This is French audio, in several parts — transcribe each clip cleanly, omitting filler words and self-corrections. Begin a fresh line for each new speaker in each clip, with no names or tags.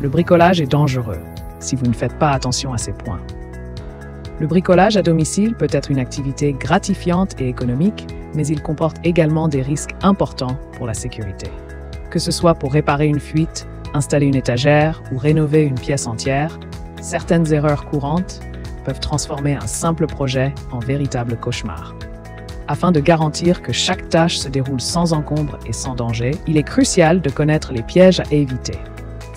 le bricolage est dangereux si vous ne faites pas attention à ces points. Le bricolage à domicile peut être une activité gratifiante et économique, mais il comporte également des risques importants pour la sécurité. Que ce soit pour réparer une fuite, installer une étagère ou rénover une pièce entière, certaines erreurs courantes peuvent transformer un simple projet en véritable cauchemar. Afin de garantir que chaque tâche se déroule sans encombre et sans danger, il est crucial de connaître les pièges à éviter.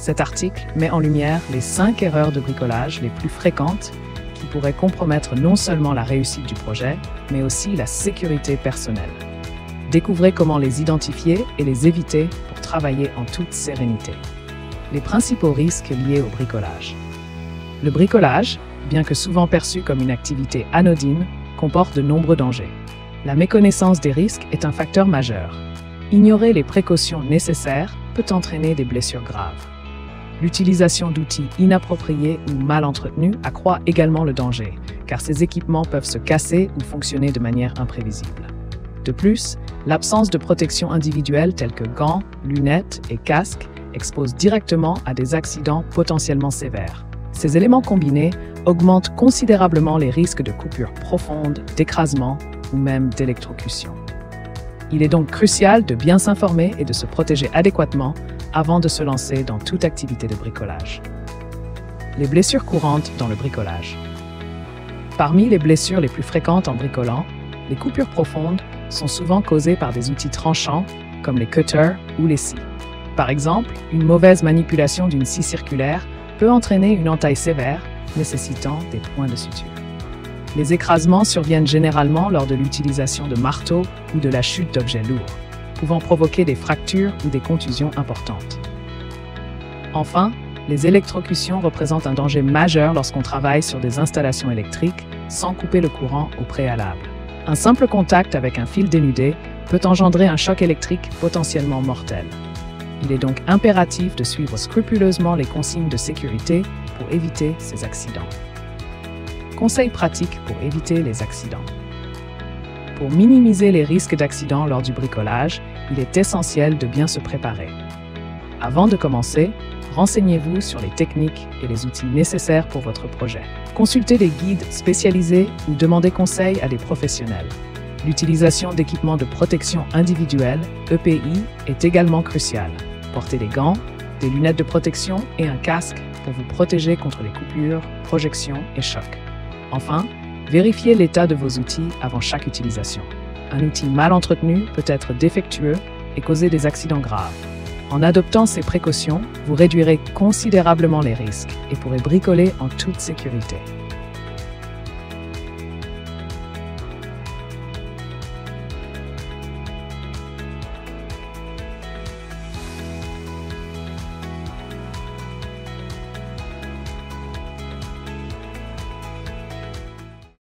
Cet article met en lumière les 5 erreurs de bricolage les plus fréquentes qui pourraient compromettre non seulement la réussite du projet, mais aussi la sécurité personnelle. Découvrez comment les identifier et les éviter pour travailler en toute sérénité. Les principaux risques liés au bricolage. Le bricolage, bien que souvent perçu comme une activité anodine, comporte de nombreux dangers. La méconnaissance des risques est un facteur majeur. Ignorer les précautions nécessaires peut entraîner des blessures graves. L'utilisation d'outils inappropriés ou mal entretenus accroît également le danger, car ces équipements peuvent se casser ou fonctionner de manière imprévisible. De plus, l'absence de protection individuelle telle que gants, lunettes et casques expose directement à des accidents potentiellement sévères. Ces éléments combinés augmentent considérablement les risques de coupures profondes, d'écrasement ou même d'électrocution. Il est donc crucial de bien s'informer et de se protéger adéquatement avant de se lancer dans toute activité de bricolage. Les blessures courantes dans le bricolage. Parmi les blessures les plus fréquentes en bricolant, les coupures profondes sont souvent causées par des outils tranchants comme les cutters ou les scies. Par exemple, une mauvaise manipulation d'une scie circulaire peut entraîner une entaille sévère, nécessitant des points de suture. Les écrasements surviennent généralement lors de l'utilisation de marteaux ou de la chute d'objets lourds, pouvant provoquer des fractures ou des contusions importantes. Enfin, les électrocutions représentent un danger majeur lorsqu'on travaille sur des installations électriques sans couper le courant au préalable. Un simple contact avec un fil dénudé peut engendrer un choc électrique potentiellement mortel. Il est donc impératif de suivre scrupuleusement les consignes de sécurité pour éviter ces accidents. Conseils pratiques pour éviter les accidents. Pour minimiser les risques d'accidents lors du bricolage, il est essentiel de bien se préparer. Avant de commencer, renseignez-vous sur les techniques et les outils nécessaires pour votre projet. Consultez des guides spécialisés ou demandez conseil à des professionnels. L'utilisation d'équipements de protection individuelle, EPI, est également cruciale. Portez des gants, des lunettes de protection et un casque pour vous protéger contre les coupures, projections et chocs. Enfin, vérifiez l'état de vos outils avant chaque utilisation. Un outil mal entretenu peut être défectueux et causer des accidents graves. En adoptant ces précautions, vous réduirez considérablement les risques et pourrez bricoler en toute sécurité.